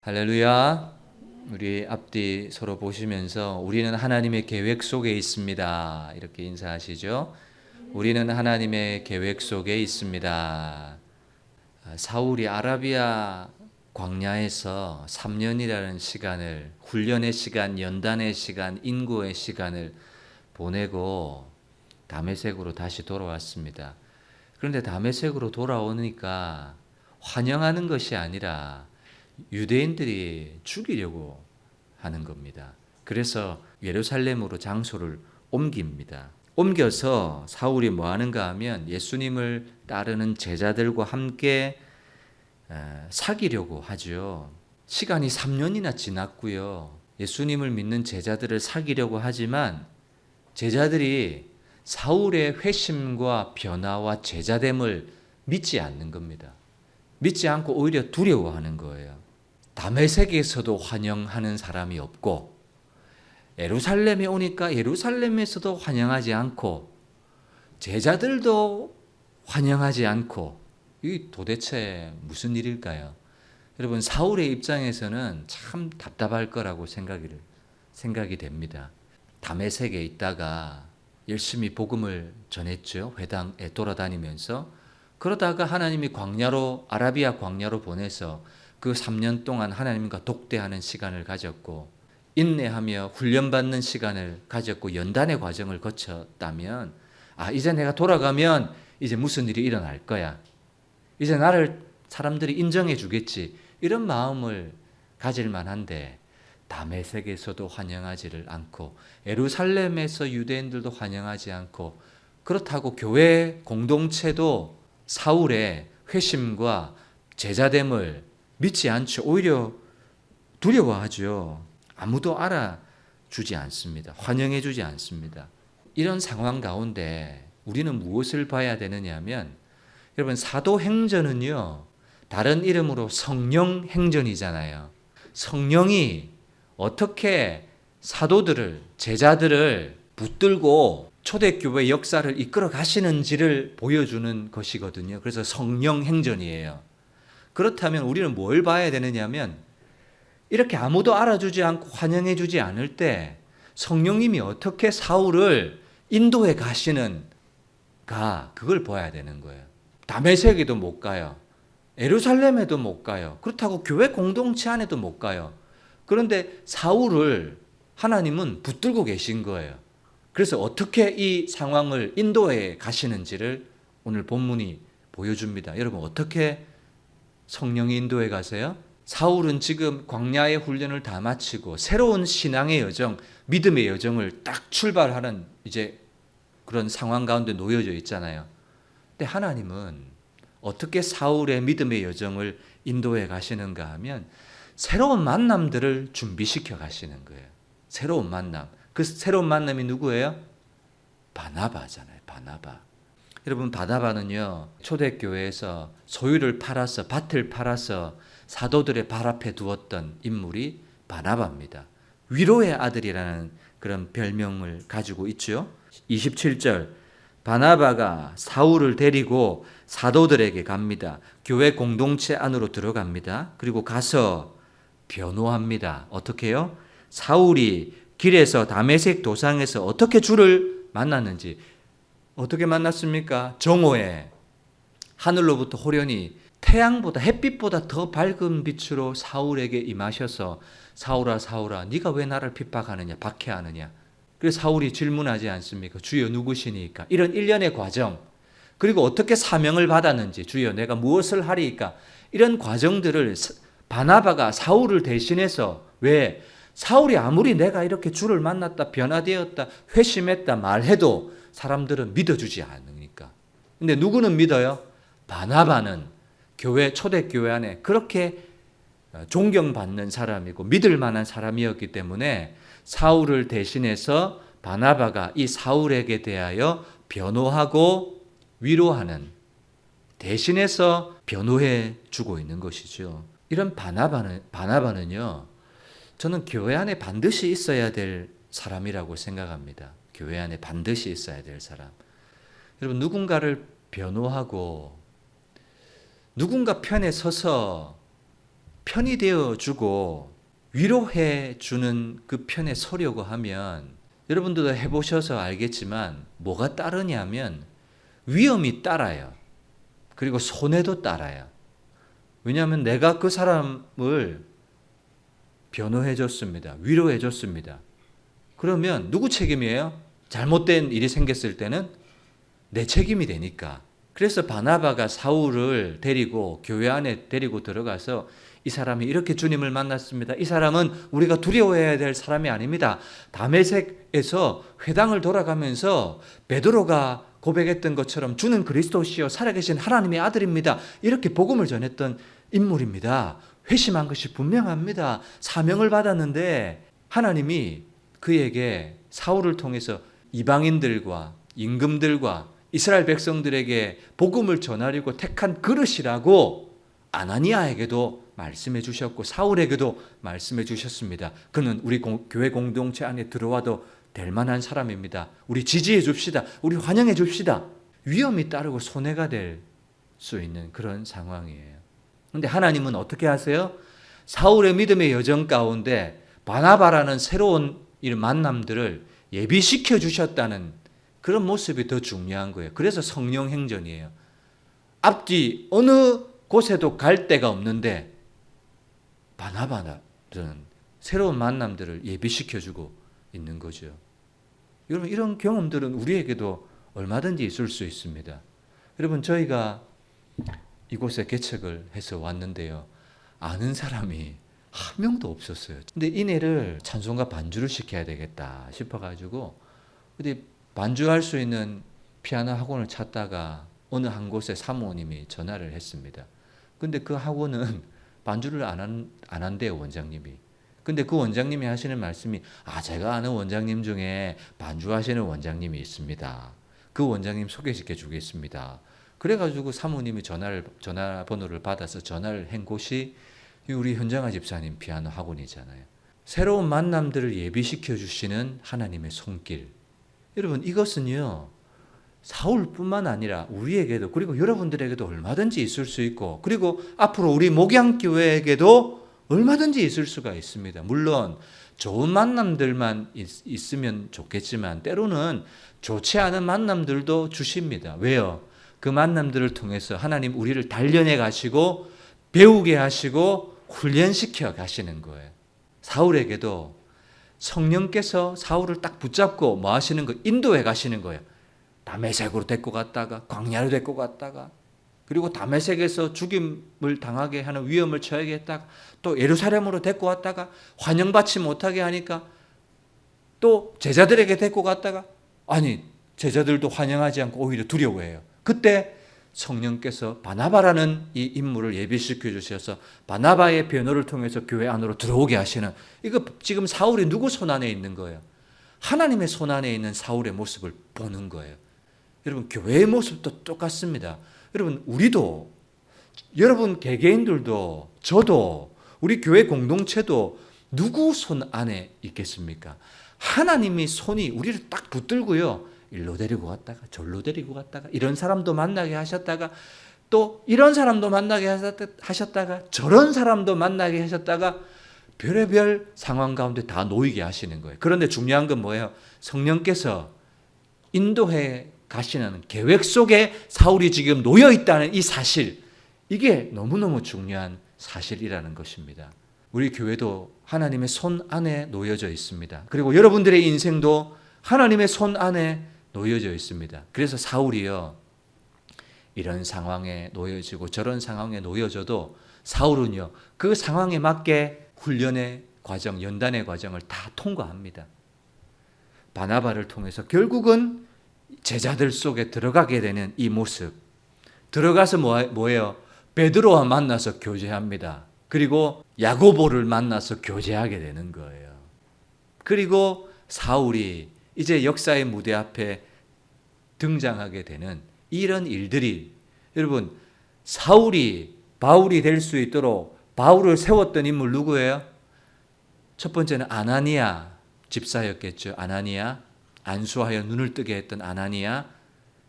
할렐루야. 우리 앞뒤 서로 보시면서 우리는 하나님의 계획 속에 있습니다. 이렇게 인사하시죠. 우리는 하나님의 계획 속에 있습니다. 사울이 아라비아 광야에서 3년이라는 시간을, 훈련의 시간, 연단의 시간, 인고의 시간을 보내고 다메섹으로 다시 돌아왔습니다. 그런데 다메섹으로 돌아오니까 환영하는 것이 아니라 유대인들이 죽이려고 하는 겁니다. 그래서 예루살렘으로 장소를 옮깁니다. 옮겨서 사울이 뭐 하는가 하면 예수님을 따르는 제자들과 함께 사귀려고 하죠. 시간이 3년이나 지났고요. 예수님을 믿는 제자들을 사귀려고 하지만 제자들이 사울의 회심과 변화와 제자됨을 믿지 않는 겁니다. 믿지 않고 오히려 두려워하는 거예요. 다메섹에서도 환영하는 사람이 없고 예루살렘에 오니까 예루살렘에서도 환영하지 않고 제자들도 환영하지 않고 이 도대체 무슨 일일까요? 여러분, 사울의 입장에서는 참 답답할 거라고 생각이 됩니다. 다메섹에 있다가 열심히 복음을 전했죠. 회당에 돌아다니면서. 그러다가 하나님이 아라비아 광야로 보내서 그 3년 동안 하나님과 독대하는 시간을 가졌고 인내하며 훈련받는 시간을 가졌고 연단의 과정을 거쳤다면 이제 내가 돌아가면 이제 무슨 일이 일어날 거야. 이제 나를 사람들이 인정해 주겠지. 이런 마음을 가질 만한데 다메섹에서도 환영하지를 않고 예루살렘에서 유대인들도 환영하지 않고 그렇다고 교회 공동체도 사울의 회심과 제자됨을 믿지 않죠. 오히려 두려워하죠. 아무도 알아주지 않습니다. 환영해주지 않습니다. 이런 상황 가운데 우리는 무엇을 봐야 되느냐 하면 여러분, 사도행전은요, 다른 이름으로 성령행전이잖아요. 성령이 어떻게 사도들을, 제자들을 붙들고 초대교회 역사를 이끌어 가시는지를 보여주는 것이거든요. 그래서 성령행전이에요. 그렇다면 우리는 뭘 봐야 되느냐면 이렇게 아무도 알아주지 않고 환영해주지 않을 때 성령님이 어떻게 사울을 인도해 가시는가, 그걸 봐야 되는 거예요. 다메섹에도 못 가요. 예루살렘에도 못 가요. 그렇다고 교회 공동체 안에도 못 가요. 그런데 사울을 하나님은 붙들고 계신 거예요. 그래서 어떻게 이 상황을 인도해 가시는지를 오늘 본문이 보여줍니다. 여러분, 어떻게 성령이 인도해 가세요? 사울은 지금 광야의 훈련을 다 마치고 새로운 신앙의 여정, 믿음의 여정을 딱 출발하는 이제 그런 상황 가운데 놓여져 있잖아요. 근데 하나님은 어떻게 사울의 믿음의 여정을 인도해 가시는가 하면 새로운 만남들을 준비시켜 가시는 거예요. 새로운 만남. 그 새로운 만남이 누구예요? 바나바잖아요. 바나바. 여러분, 바나바는요, 초대교회에서 소유를 팔아서, 밭을 팔아서 사도들의 발 앞에 두었던 인물이 바나바입니다. 위로의 아들이라는 그런 별명을 가지고 있죠. 27절, 바나바가 사울을 데리고 사도들에게 갑니다. 교회 공동체 안으로 들어갑니다. 그리고 가서 변호합니다. 어떻게 해요? 사울이 길에서 다메섹 도상에서 어떻게 주를 만났는지. 어떻게 만났습니까? 정오에 하늘로부터 호련히 태양보다, 햇빛보다 더 밝은 빛으로 사울에게 임하셔서 사울아, 사울아, 네가 왜 나를 핍박하느냐, 박해하느냐. 그래서 사울이 질문하지 않습니까? 주여, 누구시니까? 이런 일련의 과정, 그리고 어떻게 사명을 받았는지, 주여 내가 무엇을 하리이까? 이런 과정들을 바나바가 사울을 대신해서, 왜? 사울이 아무리 내가 이렇게 주를 만났다, 변화되었다, 회심했다 말해도 사람들은 믿어주지 않으니까. 근데 누구는 믿어요? 바나바는 초대교회 안에 그렇게 존경받는 사람이고 믿을 만한 사람이었기 때문에 사울을 대신해서 바나바가 이 사울에게 대하여 변호하고 위로하는, 대신해서 변호해 주고 있는 것이죠. 이런 바나바는요, 저는 교회 안에 반드시 있어야 될 사람이라고 생각합니다. 교회 안에 반드시 있어야 될 사람. 여러분, 누군가를 변호하고 누군가 편에 서서 편이 되어 주고 위로해 주는 그 편에 서려고 하면 여러분들도 해보셔서 알겠지만 뭐가 따르냐면 위험이 따라요. 그리고 손해도 따라요. 왜냐하면 내가 그 사람을 변호해 줬습니다. 위로해 줬습니다. 그러면 누구 책임이에요? 잘못된 일이 생겼을 때는 내 책임이 되니까. 그래서 바나바가 사울을 데리고 교회 안에 데리고 들어가서 이 사람이 이렇게 주님을 만났습니다. 이 사람은 우리가 두려워해야 될 사람이 아닙니다. 다메섹에서 회당을 돌아가면서 베드로가 고백했던 것처럼 주는 그리스도시요 살아계신 하나님의 아들입니다. 이렇게 복음을 전했던 인물입니다. 회심한 것이 분명합니다. 사명을 받았는데 하나님이 그에게 사울을 통해서 이방인들과 임금들과 이스라엘 백성들에게 복음을 전하려고 택한 그릇이라고 아나니아에게도 말씀해 주셨고 사울에게도 말씀해 주셨습니다. 그는 우리 교회 공동체 안에 들어와도 될 만한 사람입니다. 우리 지지해 줍시다. 우리 환영해 줍시다. 위험이 따르고 손해가 될 수 있는 그런 상황이에요. 그런데 하나님은 어떻게 하세요? 사울의 믿음의 여정 가운데 바나바라는 새로운 이 만남들을 예비시켜 주셨다는 그런 모습이 더 중요한 거예요. 그래서 성령 행전이에요. 앞뒤 어느 곳에도 갈 데가 없는데 바나바는 새로운 만남들을 예비시켜주고 있는 거죠. 여러분 이런 경험들은 우리에게도 얼마든지 있을 수 있습니다. 여러분 저희가 이곳에 개척을 해서 왔는데요. 아는 사람이 한 명도 없었어요. 근데 이내를 찬송가 반주를 시켜야 되겠다 싶어가지고 근데 반주할 수 있는 피아노 학원을 찾다가 어느 한 곳에 사모님이 전화를 했습니다. 근데 그 학원은 반주를 안 한대요, 원장님이. 근데 그 원장님이 하시는 말씀이 제가 아는 원장님 중에 반주하시는 원장님이 있습니다. 그 원장님 소개시켜 주겠습니다. 그래가지고 사모님이 전화번호를 받아서 전화를 한 곳이 우리 현정아 집사님 피아노 학원이잖아요. 새로운 만남들을 예비시켜 주시는 하나님의 손길. 여러분 이것은요. 사울뿐만 아니라 우리에게도 그리고 여러분들에게도 얼마든지 있을 수 있고 그리고 앞으로 우리 목양교회에게도 얼마든지 있을 수가 있습니다. 물론 좋은 만남들만 있으면 좋겠지만 때로는 좋지 않은 만남들도 주십니다. 왜요? 그 만남들을 통해서 하나님 우리를 단련해 가시고 배우게 하시고 훈련시켜 가시는 거예요. 사울에게도 성령께서 사울을 딱 붙잡고 뭐 하시는 거 인도해 가시는 거예요. 다메섹으로 데리고 갔다가 광야로 데리고 갔다가 그리고 다메섹에서 죽임을 당하게 하는 위험을 처하게 했다가 또 예루살렘으로 데리고 왔다가 환영받지 못하게 하니까 또 제자들에게 데리고 갔다가 제자들도 환영하지 않고 오히려 두려워해요. 그때 성령께서 바나바라는 이 인물을 예비시켜 주셔서 바나바의 변호를 통해서 교회 안으로 들어오게 하시는 이거 지금 사울이 누구 손 안에 있는 거예요? 하나님의 손 안에 있는 사울의 모습을 보는 거예요. 여러분 교회의 모습도 똑같습니다. 여러분 우리도 여러분 개개인들도 저도 우리 교회 공동체도 누구 손 안에 있겠습니까? 하나님이 손이 우리를 딱 붙들고요. 일로 데리고 갔다가 절로 데리고 갔다가 이런 사람도 만나게 하셨다가 또 이런 사람도 만나게 하셨다가 저런 사람도 만나게 하셨다가 별의별 상황 가운데 다 놓이게 하시는 거예요. 그런데 중요한 건 뭐예요? 성령께서 인도해 가시는 계획 속에 사울이 지금 놓여 있다는 이 사실, 이게 너무너무 중요한 사실이라는 것입니다. 우리 교회도 하나님의 손 안에 놓여져 있습니다. 그리고 여러분들의 인생도 하나님의 손 안에 놓여져 있습니다. 그래서 사울이요, 이런 상황에 놓여지고 저런 상황에 놓여져도 사울은요, 그 상황에 맞게 훈련의 과정, 연단의 과정을 다 통과합니다. 바나바를 통해서 결국은 제자들 속에 들어가게 되는 이 모습, 들어가서 뭐예요? 베드로와 만나서 교제합니다. 그리고 야고보를 만나서 교제하게 되는 거예요. 그리고 사울이 이제 역사의 무대 앞에 등장하게 되는 이런 일들이, 여러분, 사울이 바울이 될 수 있도록 바울을 세웠던 인물 누구예요? 첫 번째는 아나니아 집사였겠죠. 아나니아, 안수하여 눈을 뜨게 했던 아나니아.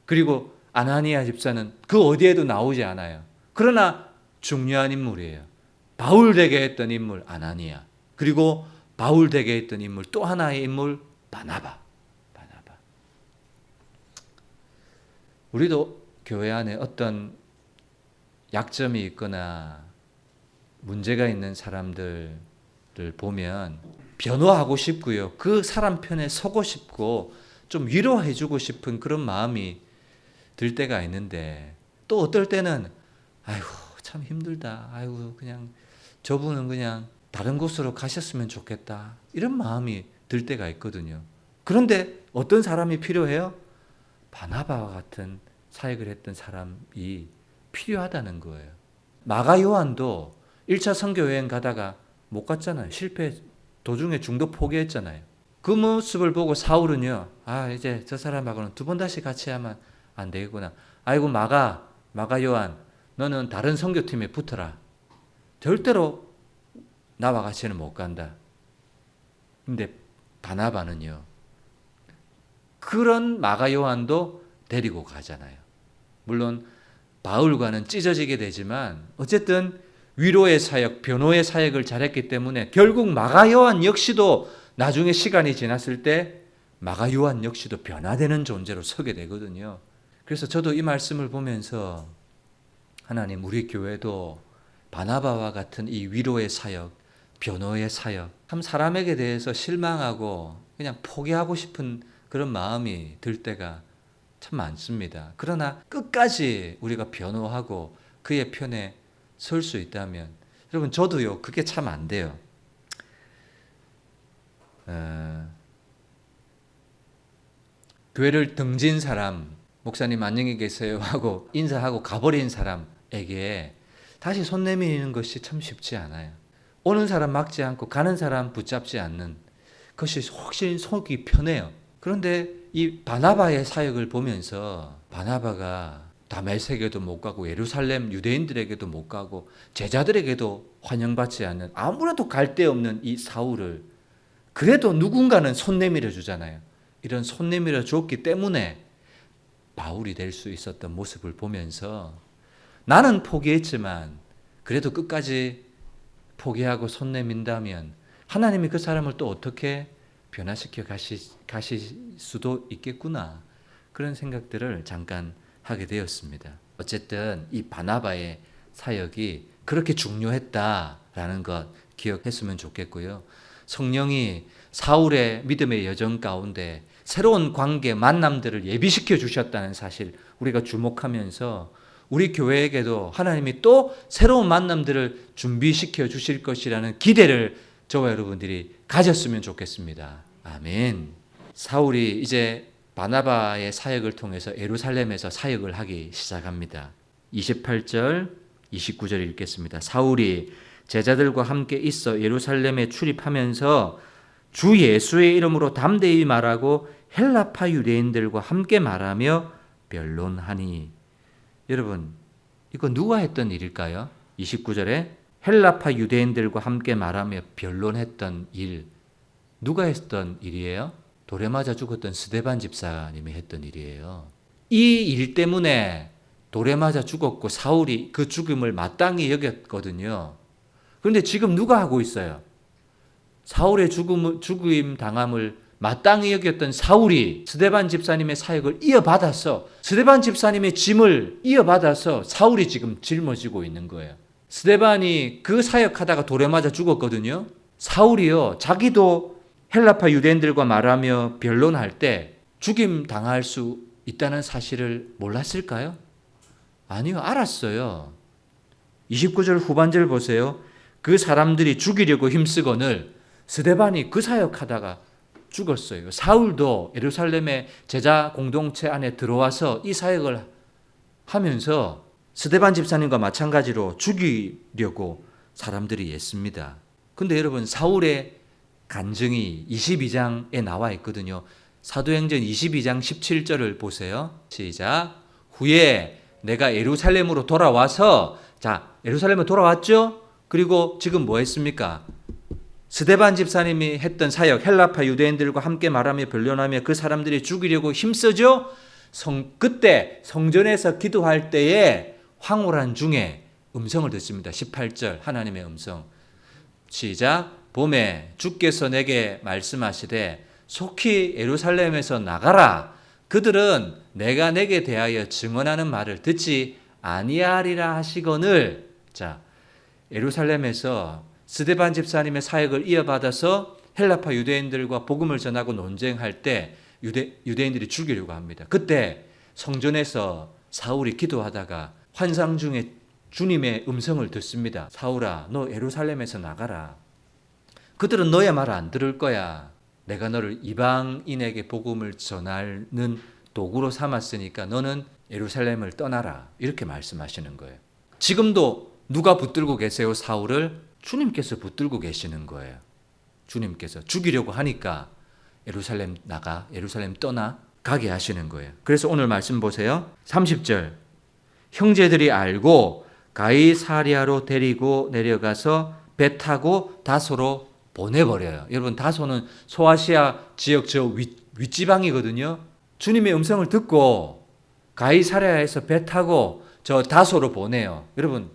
그리고 아나니아 집사는 그 어디에도 나오지 않아요. 그러나 중요한 인물이에요. 바울 되게 했던 인물 아나니아, 그리고 바울 되게 했던 인물 또 하나의 인물 바나바. 우리도 교회 안에 어떤 약점이 있거나 문제가 있는 사람들을 보면 변호하고 싶고요. 그 사람 편에 서고 싶고 좀 위로해주고 싶은 그런 마음이 들 때가 있는데, 또 어떨 때는 아이고 참 힘들다. 아이고 그냥 저분은 그냥 다른 곳으로 가셨으면 좋겠다. 이런 마음이 들 때가 있거든요. 그런데 어떤 사람이 필요해요? 바나바와 같은 사역을 했던 사람이 필요하다는 거예요. 마가 요한도 1차 선교 여행 가다가 못 갔잖아요. 실패, 도중에 중도 포기했잖아요. 그 모습을 보고 사울은요, 이제 저 사람하고는 두 번 다시 같이 하면 안 되겠구나. 아이고 마가 요한, 너는 다른 선교팀에 붙어라. 절대로 나와 같이는 못 간다. 근데 바나바는요, 그런 마가 요한도 데리고 가잖아요. 물론 바울과는 찢어지게 되지만 어쨌든 위로의 사역, 변호의 사역을 잘했기 때문에 결국 마가 요한 역시도 나중에 시간이 지났을 때 마가 요한 역시도 변화되는 존재로 서게 되거든요. 그래서 저도 이 말씀을 보면서 하나님, 우리 교회도 바나바와 같은 이 위로의 사역, 변호의 사역, 참 사람에게 대해서 실망하고 그냥 포기하고 싶은 그런 마음이 들 때가 참 많습니다. 그러나 끝까지 우리가 변호하고 그의 편에 설 수 있다면, 여러분 저도요 그게 참 안 돼요. 교회를 등진 사람, 목사님 안녕히 계세요 하고 인사하고 가버린 사람에게 다시 손 내미는 것이 참 쉽지 않아요. 오는 사람 막지 않고 가는 사람 붙잡지 않는 것이 훨씬 속이 편해요. 그런데 이 바나바의 사역을 보면서 바나바가 다메섹에도 못 가고 예루살렘 유대인들에게도 못 가고 제자들에게도 환영받지 않는, 아무래도 갈 데 없는 이 사울을 그래도 누군가는 손 내밀어 주잖아요. 이런 손 내밀어 줬기 때문에 바울이 될 수 있었던 모습을 보면서 나는 포기했지만 그래도 끝까지 포기하고 손 내민다면 하나님이 그 사람을 또 어떻게 변화시켜 가실 수도 있겠구나, 그런 생각들을 잠깐 하게 되었습니다. 어쨌든 이 바나바의 사역이 그렇게 중요했다라는 것 기억했으면 좋겠고요. 성령이 사울의 믿음의 여정 가운데 새로운 관계, 만남들을 예비시켜 주셨다는 사실 우리가 주목하면서 우리 교회에게도 하나님이 또 새로운 만남들을 준비시켜 주실 것이라는 기대를 저와 여러분들이 가졌으면 좋겠습니다. 아멘. 사울이 이제 바나바의 사역을 통해서 예루살렘에서 사역을 하기 시작합니다. 28절, 29절 읽겠습니다. 사울이 제자들과 함께 있어 예루살렘에 출입하면서 주 예수의 이름으로 담대히 말하고 헬라파 유대인들과 함께 말하며 변론하니. 여러분, 이거 누가 했던 일일까요? 29절에 헬라파 유대인들과 함께 말하며 변론했던 일, 누가 했던 일이에요? 돌에 맞아 죽었던 스데반 집사님이 했던 일이에요. 이 일 때문에 돌에 맞아 죽었고 사울이 그 죽음을 마땅히 여겼거든요. 그런데 지금 누가 하고 있어요? 사울의 죽임 당함을 마땅히 여겼던 사울이 스데반 집사님의 사역을 이어받아서, 스데반 집사님의 짐을 이어받아서 사울이 지금 짊어지고 있는 거예요. 스데반이 그 사역하다가 돌에 맞아 죽었거든요. 사울이요, 자기도 헬라파 유대인들과 말하며 변론할 때 죽임 당할 수 있다는 사실을 몰랐을까요? 아니요, 알았어요. 29절 후반절 보세요. 그 사람들이 죽이려고 힘쓰거늘 스데반이 그 사역하다가 죽었어요. 사울도 예루살렘의 제자 공동체 안에 들어와서 이 사역을 하면서 스데반 집사님과 마찬가지로 죽이려고 사람들이 했습니다. 근데 여러분, 사울의 간증이 22장에 나와 있거든요. 사도행전 22장 17절을 보세요. 시작. 후에 내가 예루살렘으로 돌아와서, 자, 예루살렘에 돌아왔죠? 그리고 지금 뭐 했습니까? 스데반 집사님이 했던 사역, 헬라파 유대인들과 함께 말하며 변론하며 그 사람들이 죽이려고 힘쓰죠? 그때 성전에서 기도할 때에 황홀한 중에 음성을 듣습니다. 18절 하나님의 음성. 시작. 봄에 주께서 내게 말씀하시되 속히 예루살렘에서 나가라. 그들은 내가 내게 대하여 증언하는 말을 듣지 아니하리라 하시거늘. 자, 예루살렘에서 스데반 집사님의 사역을 이어받아서 헬라파 유대인들과 복음을 전하고 논쟁할 때 유대인들이 죽이려고 합니다. 그때 성전에서 사울이 기도하다가 환상 중에 주님의 음성을 듣습니다. 사울아, 너 예루살렘에서 나가라. 그들은 너의 말을 안 들을 거야. 내가 너를 이방인에게 복음을 전하는 도구로 삼았으니까 너는 예루살렘을 떠나라. 이렇게 말씀하시는 거예요. 지금도 누가 붙들고 계세요? 사울을? 주님께서 붙들고 계시는 거예요. 주님께서 죽이려고 하니까 예루살렘 나가, 예루살렘 떠나 가게 하시는 거예요. 그래서 오늘 말씀 보세요. 30절. 형제들이 알고 가이사랴로 데리고 내려가서 배 타고 다소로 보내버려요. 여러분, 다소는 소아시아 지역 저 윗지방이거든요. 주님의 음성을 듣고 가이사랴에서 배 타고 저 다소로 보내요. 여러분,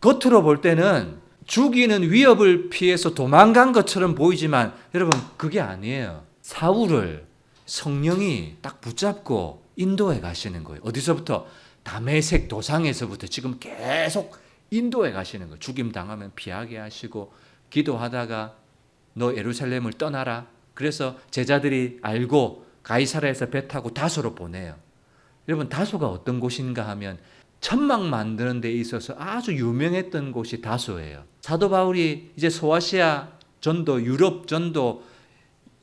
겉으로 볼 때는 죽이는 위협을 피해서 도망간 것처럼 보이지만 여러분, 그게 아니에요. 사울을 성령이 딱 붙잡고 인도해 가시는 거예요. 어디서부터? 다메섹 도상에서부터 지금 계속 인도해 가시는 거예요. 죽임 당하면 피하게 하시고 기도하다가 너 예루살렘을 떠나라. 그래서 제자들이 알고 가이사랴에서 배 타고 다소로 보내요. 여러분, 다소가 어떤 곳인가 하면 천막 만드는 데 있어서 아주 유명했던 곳이 다소예요. 사도 바울이 이제 소아시아 전도, 유럽 전도,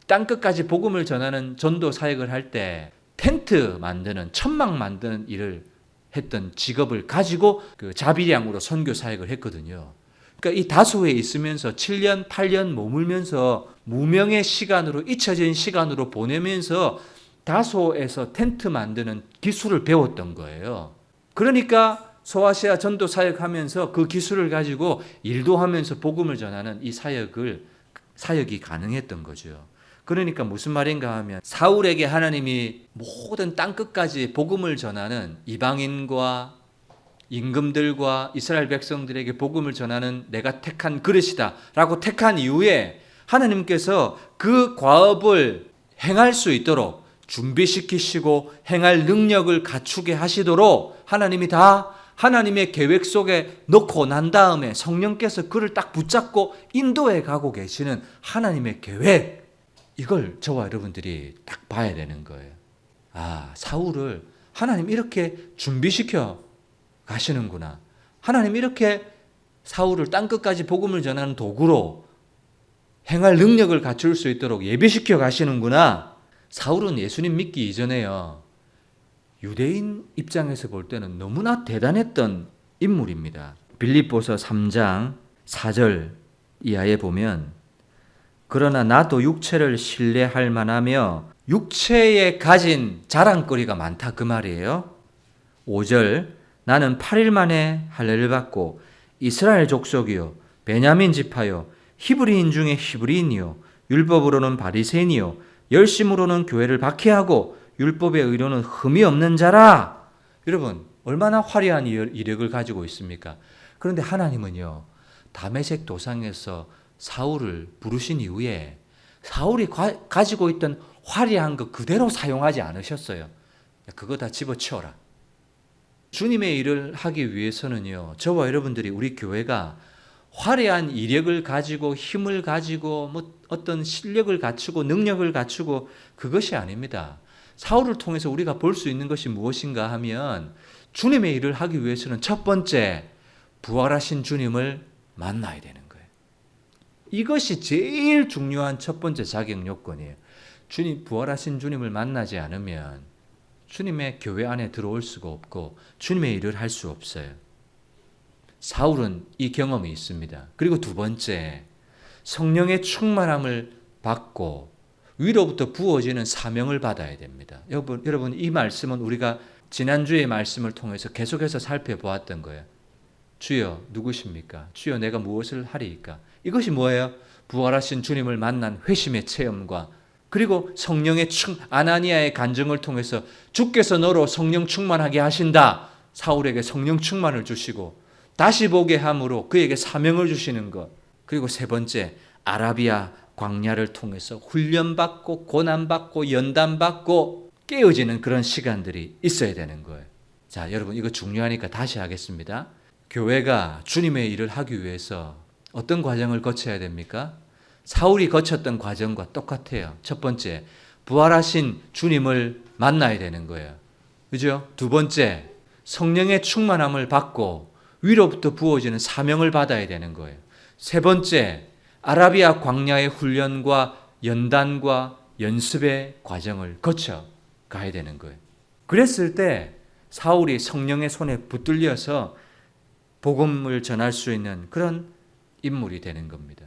땅끝까지 복음을 전하는 전도 사역을 할 때 텐트 만드는, 천막 만드는 일을 했던 직업을 가지고 그 자비량으로 선교 사역을 했거든요. 그러니까 이 다소에 있으면서 7년, 8년 머물면서 무명의 시간으로, 잊혀진 시간으로 보내면서 다소에서 텐트 만드는 기술을 배웠던 거예요. 그러니까 소아시아 전도 사역하면서 그 기술을 가지고 일도 하면서 복음을 전하는 이 사역이 가능했던 거죠. 그러니까 무슨 말인가 하면 사울에게 하나님이 모든 땅끝까지 복음을 전하는 이방인과 임금들과 이스라엘 백성들에게 복음을 전하는 내가 택한 그릇이다 라고 택한 이후에 하나님께서 그 과업을 행할 수 있도록 준비시키시고 행할 능력을 갖추게 하시도록 하나님이 다 하나님의 계획 속에 넣고 난 다음에 성령께서 그를 딱 붙잡고 인도해 가고 계시는 하나님의 계획, 이걸 저와 여러분들이 딱 봐야 되는 거예요. 아, 사울을 하나님 이렇게 준비시켜 가시는구나. 하나님 이렇게 사울을 땅끝까지 복음을 전하는 도구로 행할 능력을 갖출 수 있도록 예비시켜 가시는구나. 사울은 예수님 믿기 이전에요, 유대인 입장에서 볼 때는 너무나 대단했던 인물입니다. 빌립보서 3장 4절 이하에 보면 그러나 나도 육체를 신뢰할 만하며 육체에 가진 자랑거리가 많다, 그 말이에요. 5절 나는 8일 만에 할례를 받고 이스라엘 족속이요 베냐민 지파요 히브리인 중에 히브리인이요 율법으로는 바리새인이요 열심으로는 교회를 박해하고 율법의 의로는 흠이 없는 자라. 여러분, 얼마나 화려한 이력을 가지고 있습니까? 그런데 하나님은요, 다메섹 도상에서 사울을 부르신 이후에 사울이 가지고 있던 화려한 것 그대로 사용하지 않으셨어요. 그거 다 집어치워라. 주님의 일을 하기 위해서는요, 저와 여러분들이, 우리 교회가 화려한 이력을 가지고 힘을 가지고 뭐 어떤 실력을 갖추고 능력을 갖추고 그것이 아닙니다. 사울을 통해서 우리가 볼 수 있는 것이 무엇인가 하면 주님의 일을 하기 위해서는 첫 번째, 부활하신 주님을 만나야 되는 거예요. 이것이 제일 중요한 첫 번째 자격 요건이에요. 부활하신 주님을 만나지 않으면 주님의 교회 안에 들어올 수가 없고 주님의 일을 할 수 없어요. 사울은 이 경험이 있습니다. 그리고 두 번째, 성령의 충만함을 받고 위로부터 부어지는 사명을 받아야 됩니다. 여러분, 이 말씀은 우리가 지난주의 말씀을 통해서 계속해서 살펴보았던 거예요. 주여 누구십니까? 주여 내가 무엇을 하리이까? 이것이 뭐예요? 부활하신 주님을 만난 회심의 체험과 그리고 성령의 아나니아의 간증을 통해서 주께서 너로 성령 충만하게 하신다. 사울에게 성령 충만을 주시고 다시 보게 함으로 그에게 사명을 주시는 것. 그리고 세 번째, 아라비아 광야를 통해서 훈련받고 고난받고 연단받고 깨어지는 그런 시간들이 있어야 되는 거예요. 자, 여러분 이거 중요하니까 다시 하겠습니다. 교회가 주님의 일을 하기 위해서 어떤 과정을 거쳐야 됩니까? 사울이 거쳤던 과정과 똑같아요. 첫 번째, 부활하신 주님을 만나야 되는 거예요. 그죠? 두 번째, 성령의 충만함을 받고 위로부터 부어지는 사명을 받아야 되는 거예요. 세 번째, 아라비아 광야의 훈련과 연단과 연습의 과정을 거쳐 가야 되는 거예요. 그랬을 때 사울이 성령의 손에 붙들려서 복음을 전할 수 있는 그런 인물이 되는 겁니다.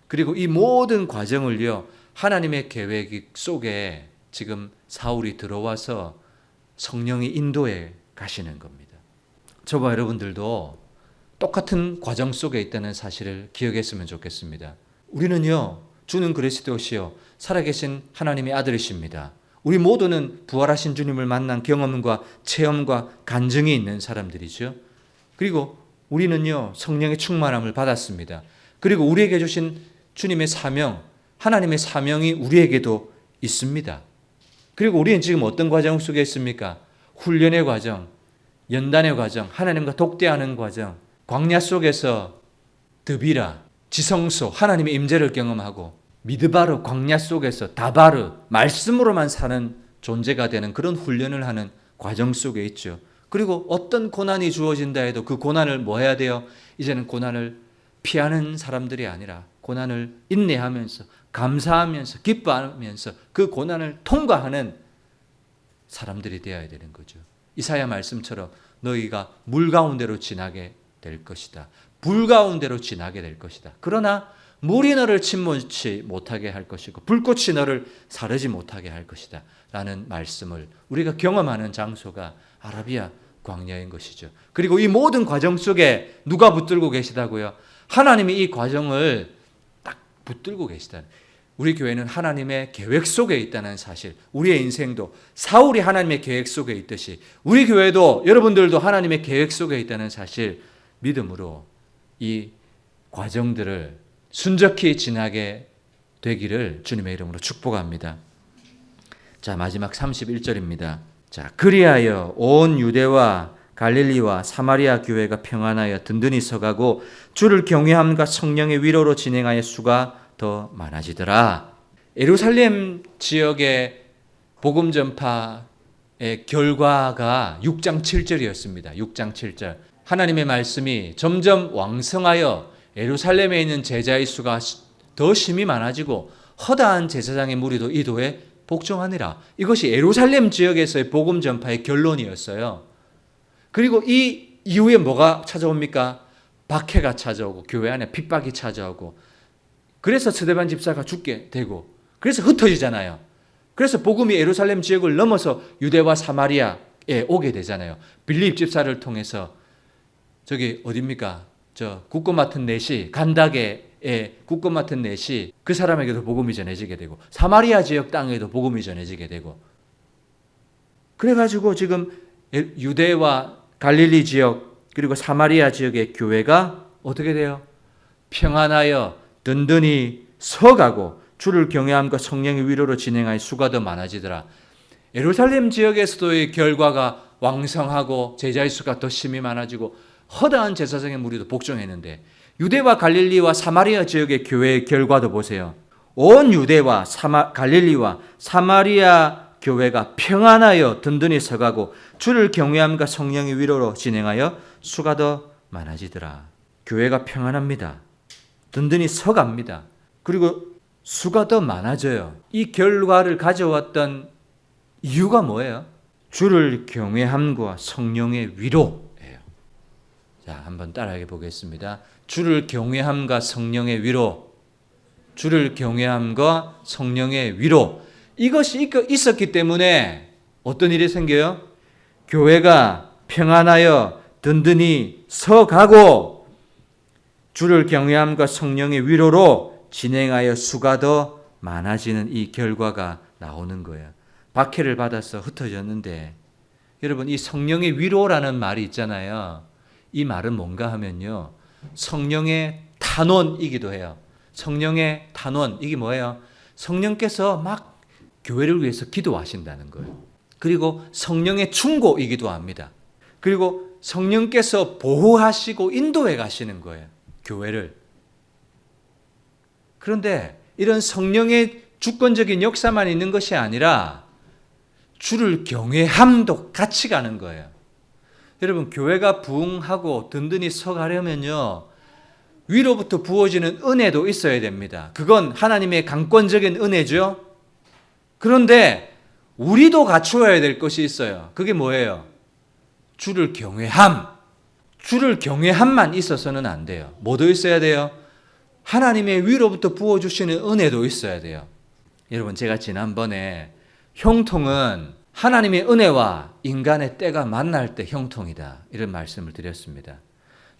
그리고 이 모든 과정을요, 하나님의 계획 속에 지금 사울이 들어와서 성령이 인도해 가시는 겁니다. 저와 여러분들도 똑같은 과정 속에 있다는 사실을 기억했으면 좋겠습니다. 우리는요, 주는 그리스도시요 살아계신 하나님의 아들이십니다. 우리 모두는 부활하신 주님을 만난 경험과 체험과 간증이 있는 사람들이죠. 그리고 우리는요, 성령의 충만함을 받았습니다. 그리고 우리에게 주신 주님의 사명, 하나님의 사명이 우리에게도 있습니다. 그리고 우리는 지금 어떤 과정 속에 있습니까? 훈련의 과정, 연단의 과정, 하나님과 독대하는 과정, 광야 속에서 드비라, 지성소, 하나님의 임재를 경험하고 미드바르, 광야 속에서 다바르, 말씀으로만 사는 존재가 되는 그런 훈련을 하는 과정 속에 있죠. 그리고 어떤 고난이 주어진다 해도 그 고난을 뭐 해야 돼요? 이제는 고난을 피하는 사람들이 아니라 고난을 인내하면서 감사하면서 기뻐하면서 그 고난을 통과하는 사람들이 되어야 되는 거죠. 이사야 말씀처럼 너희가 물 가운데로 지나게 될 것이다. 불 가운데로 지나게 될 것이다. 그러나 물이 너를 침몰치 못하게 할 것이고 불꽃이 너를 사르지 못하게 할 것이다. 라는 말씀을 우리가 경험하는 장소가 아라비아 광야인 것이죠. 그리고 이 모든 과정 속에 누가 붙들고 계시다고요? 하나님이 이 과정을 딱 붙들고 계시다. 우리 교회는 하나님의 계획 속에 있다는 사실, 우리의 인생도 사울이 하나님의 계획 속에 있듯이 우리 교회도 여러분들도 하나님의 계획 속에 있다는 사실 믿음으로 이 과정들을 순적히 지나게 되기를 주님의 이름으로 축복합니다. 자, 마지막 31절입니다. 자, 그리하여 온 유대와 갈릴리와 사마리아 교회가 평안하여 든든히 서가고 주를 경외함과 성령의 위로로 진행하여 수가 더 많아지더라. 예루살렘 지역의 복음 전파의 결과가 6장 7절이었습니다. 6장 7절. 하나님의 말씀이 점점 왕성하여 예루살렘에 있는 제자의 수가 더 심히 많아지고 허다한 제사장의 무리도 이 도에 복종하니라. 이것이 예루살렘 지역에서의 복음 전파의 결론이었어요. 그리고 이 이후에 뭐가 찾아옵니까? 박해가 찾아오고 교회 안에 핍박이 찾아오고 그래서 스데반 집사가 죽게 되고 그래서 흩어지잖아요. 그래서 복음이 예루살렘 지역을 넘어서 유대와 사마리아에 오게 되잖아요. 빌립 집사를 통해서 저기 어딥니까? 저 국고 맡은 넷이 간다게의 국고 맡은 넷이 그 사람에게도 복음이 전해지게 되고 사마리아 지역 땅에도 복음이 전해지게 되고 그래가지고 지금 유대와 갈릴리 지역 그리고 사마리아 지역의 교회가 어떻게 돼요? 평안하여 든든히 서가고 주를 경외함과 성령의 위로로 진행하여 수가 더 많아지더라. 예루살렘 지역에서도의 결과가 왕성하고 제자의 수가 더 심히 많아지고 허다한 제사장의 무리도 복종했는데 유대와 갈릴리와 사마리아 지역의 교회의 결과도 보세요. 온 유대와 갈릴리와 사마리아 교회가 평안하여 든든히 서가고 주를 경외함과 성령의 위로로 진행하여 수가 더 많아지더라. 교회가 평안합니다. 든든히 서갑니다. 그리고 수가 더 많아져요. 이 결과를 가져왔던 이유가 뭐예요? 주를 경외함과 성령의 위로예요. 자, 한번 따라해 보겠습니다. 주를 경외함과 성령의 위로. 주를 경외함과 성령의 위로. 이것이 있었기 때문에 어떤 일이 생겨요? 교회가 평안하여 든든히 서가고 주를 경외함과 성령의 위로로 진행하여 수가 더 많아지는 이 결과가 나오는 거예요. 박해를 받아서 흩어졌는데 여러분 이 성령의 위로라는 말이 있잖아요. 이 말은 뭔가 하면요. 성령의 탄원이기도 해요. 성령의 탄원, 이게 뭐예요? 성령께서 막 교회를 위해서 기도하신다는 거예요. 그리고 성령의 충고이기도 합니다. 그리고 성령께서 보호하시고 인도해 가시는 거예요. 교회를. 그런데 이런 성령의 주권적인 역사만 있는 것이 아니라 주를 경외함도 같이 가는 거예요. 여러분, 교회가 부흥하고 든든히 서가려면요, 위로부터 부어지는 은혜도 있어야 됩니다. 그건 하나님의 강권적인 은혜죠. 그런데 우리도 갖추어야 될 것이 있어요. 그게 뭐예요? 주를 경외함. 주를 경외함만 있어서는 안 돼요. 뭐도 있어야 돼요? 하나님의 위로부터 부어주시는 은혜도 있어야 돼요. 여러분, 제가 지난번에 형통은 하나님의 은혜와 인간의 때가 만날 때 형통이다, 이런 말씀을 드렸습니다.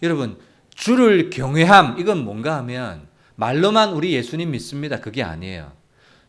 여러분, 주를 경외함, 이건 뭔가 하면 말로만 우리 예수님 믿습니다, 그게 아니에요.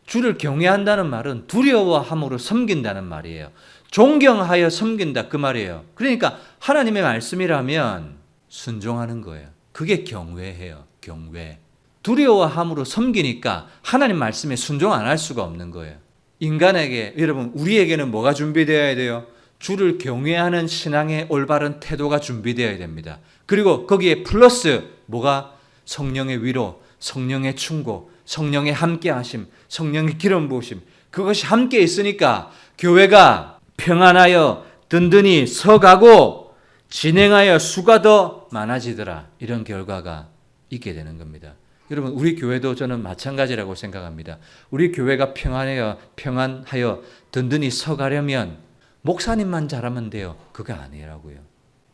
주를 경외한다는 말은 두려워함으로 섬긴다는 말이에요. 존경하여 섬긴다, 그 말이에요. 그러니까 하나님의 말씀이라면 순종하는 거예요. 그게 경외해요. 경외. 두려워함으로 섬기니까 하나님 말씀에 순종 안 할 수가 없는 거예요. 인간에게, 여러분, 우리에게는 뭐가 준비되어야 돼요? 주를 경외하는 신앙의 올바른 태도가 준비되어야 됩니다. 그리고 거기에 플러스 뭐가? 성령의 위로, 성령의 충고, 성령의 함께하심, 성령의 기름 부으심, 그것이 함께 있으니까 교회가 평안하여 든든히 서가고 진행하여 수가 더 많아지더라, 이런 결과가 있게 되는 겁니다. 여러분, 우리 교회도 저는 마찬가지라고 생각합니다. 우리 교회가 평안하여 든든히 서가려면 목사님만 잘하면 돼요. 그거 아니라고요.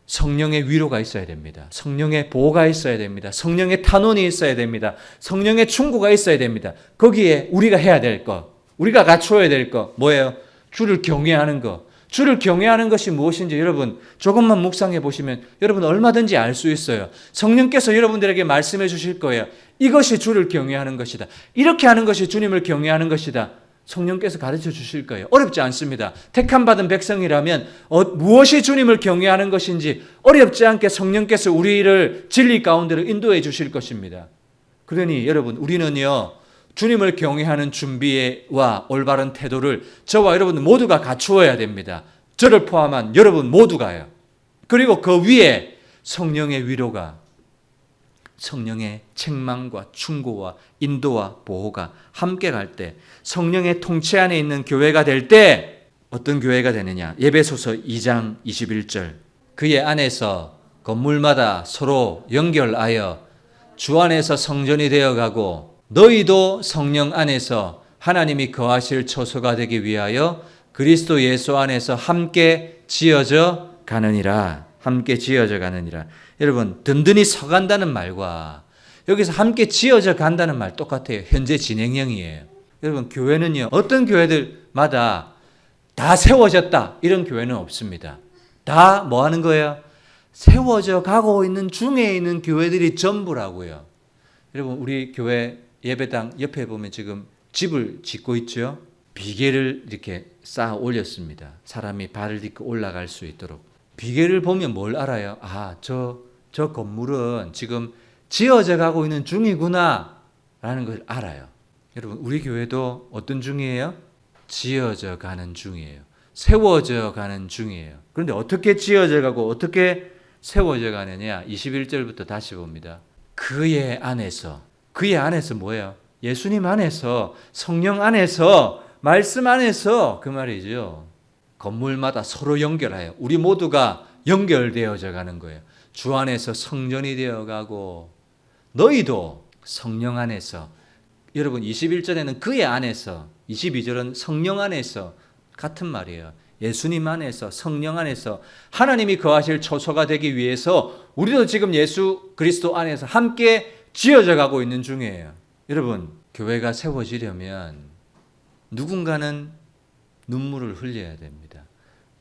성령의 위로가 있어야 됩니다. 성령의 보호가 있어야 됩니다. 성령의 탄원이 있어야 됩니다. 성령의 충고가 있어야 됩니다. 거기에 우리가 해야 될 것, 우리가 갖추어야 될 것, 뭐예요? 주를 경외하는 것. 주를 경외하는 것이 무엇인지 여러분 조금만 묵상해 보시면 여러분 얼마든지 알 수 있어요. 성령께서 여러분들에게 말씀해 주실 거예요. 이것이 주를 경외하는 것이다. 이렇게 하는 것이 주님을 경외하는 것이다. 성령께서 가르쳐 주실 거예요. 어렵지 않습니다. 택함받은 백성이라면 무엇이 주님을 경외하는 것인지 어렵지 않게 성령께서 우리를 진리 가운데로 인도해 주실 것입니다. 그러니 여러분, 우리는요, 주님을 경외하는 준비와 올바른 태도를 저와 여러분 모두가 갖추어야 됩니다. 저를 포함한 여러분 모두가요. 그리고 그 위에 성령의 위로가, 성령의 책망과 충고와 인도와 보호가 함께 갈 때, 성령의 통치 안에 있는 교회가 될 때 어떤 교회가 되느냐? 에베소서 2장 21절. 그의 안에서 건물마다 서로 연결하여 주 안에서 성전이 되어가고 너희도 성령 안에서 하나님이 거하실 처소가 되기 위하여 그리스도 예수 안에서 함께 지어져 가느니라. 함께 지어져 가느니라. 여러분, 든든히 서간다는 말과 여기서 함께 지어져 간다는 말 똑같아요. 현재 진행형이에요. 여러분, 교회는요, 어떤 교회들마다 다 세워졌다, 이런 교회는 없습니다. 다 뭐 하는 거예요? 세워져 가고 있는 중에 있는 교회들이 전부라고요. 여러분, 우리 교회 예배당 옆에 보면 지금 집을 짓고 있죠. 비계를 이렇게 쌓아 올렸습니다. 사람이 발을 딛고 올라갈 수 있도록. 비계를 보면 뭘 알아요? 아, 저 건물은 지금 지어져 가고 있는 중이구나 라는 걸 알아요. 여러분, 우리 교회도 어떤 중이에요? 지어져 가는 중이에요. 세워져 가는 중이에요. 그런데 어떻게 지어져 가고 어떻게 세워져 가느냐? 21절부터 다시 봅니다. 그의 안에서 뭐예요? 예수님 안에서, 성령 안에서, 말씀 안에서, 그 말이죠. 건물마다 서로 연결하여 우리 모두가 연결되어져 가는 거예요. 주 안에서 성전이 되어가고 너희도 성령 안에서, 여러분 21절에는 그의 안에서, 22절은 성령 안에서, 같은 말이에요. 예수님 안에서, 성령 안에서 하나님이 거하실 처소가 되기 위해서 우리도 지금 예수 그리스도 안에서 함께 지어져 가고 있는 중이에요. 여러분, 교회가 세워지려면 누군가는 눈물을 흘려야 됩니다.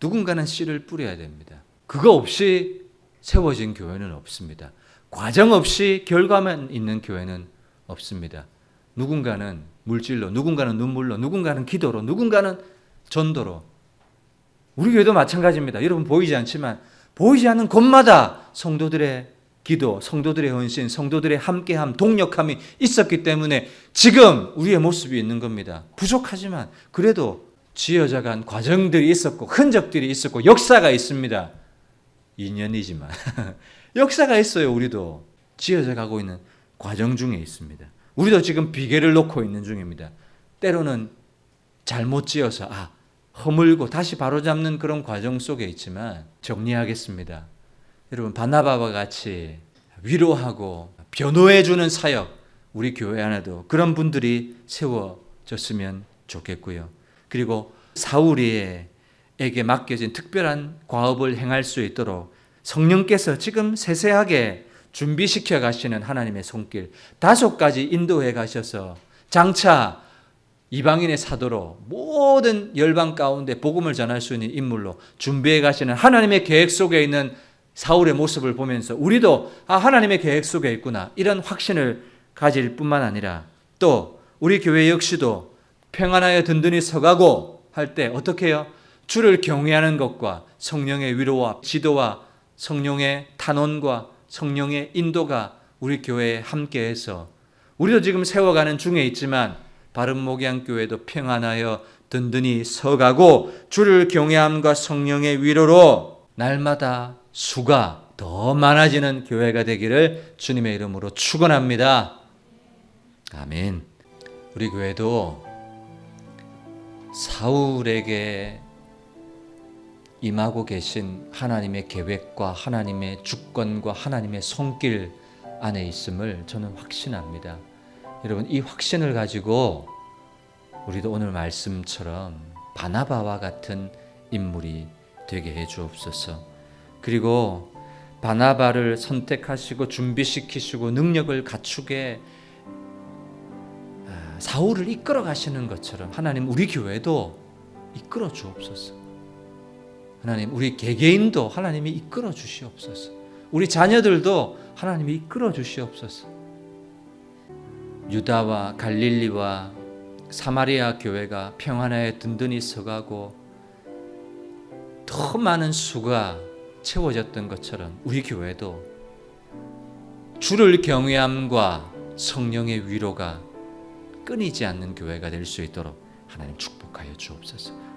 누군가는 씨를 뿌려야 됩니다. 그거 없이 세워진 교회는 없습니다. 과정 없이 결과만 있는 교회는 없습니다. 누군가는 물질로, 누군가는 눈물로, 누군가는 기도로, 누군가는 전도로. 우리 교회도 마찬가지입니다. 여러분 보이지 않지만 보이지 않는 곳마다 성도들의 기도, 성도들의 헌신, 성도들의 함께함, 동력함이 있었기 때문에 지금 우리의 모습이 있는 겁니다. 부족하지만 그래도 지어져간 과정들이 있었고 흔적들이 있었고 역사가 있습니다. 2년이지만 역사가 있어요. 우리도 지어져 가고 있는 과정 중에 있습니다. 우리도 지금 비계를 놓고 있는 중입니다. 때로는 잘못 지어서 허물고 다시 바로잡는 그런 과정 속에 있지만 정리하겠습니다. 여러분, 바나바와 같이 위로하고 변호해주는 사역, 우리 교회 안에도 그런 분들이 세워졌으면 좋겠고요. 그리고 사울에게 맡겨진 특별한 과업을 행할 수 있도록 성령께서 지금 세세하게 준비시켜 가시는 하나님의 손길 5가지 인도해 가셔서 장차 이방인의 사도로 모든 열방 가운데 복음을 전할 수 있는 인물로 준비해 가시는 하나님의 계획 속에 있는 사울의 모습을 보면서 우리도 하나님의 계획 속에 있구나, 이런 확신을 가질 뿐만 아니라 또 우리 교회 역시도 평안하여 든든히 서가고 할 때 어떻게 해요? 주를 경외하는 것과 성령의 위로와 지도와 성령의 탄원과 성령의 인도가 우리 교회에 함께해서 우리도 지금 세워가는 중에 있지만 바른목양교회도 평안하여 든든히 서가고 주를 경외함과 성령의 위로로 날마다 수가 더 많아지는 교회가 되기를 주님의 이름으로 축원합니다. 아멘. 우리 교회도 사울에게 임하고 계신 하나님의 계획과 하나님의 주권과 하나님의 손길 안에 있음을 저는 확신합니다. 여러분, 이 확신을 가지고 우리도 오늘 말씀처럼 바나바와 같은 인물이 되게 해 주옵소서. 그리고 바나바를 선택하시고 준비시키시고 능력을 갖추게 사울을 이끌어 가시는 것처럼 하나님 우리 교회도 이끌어 주옵소서. 하나님 우리 개개인도 하나님이 이끌어 주시옵소서. 우리 자녀들도 하나님이 이끌어 주시옵소서. 유다와 갈릴리와 사마리아 교회가 평안하여 든든히 서가고 더 많은 수가 채워졌던 것처럼 우리 교회도 주를 경외함과 성령의 위로가 끊이지 않는 교회가 될 수 있도록 하나님 축복하여 주옵소서.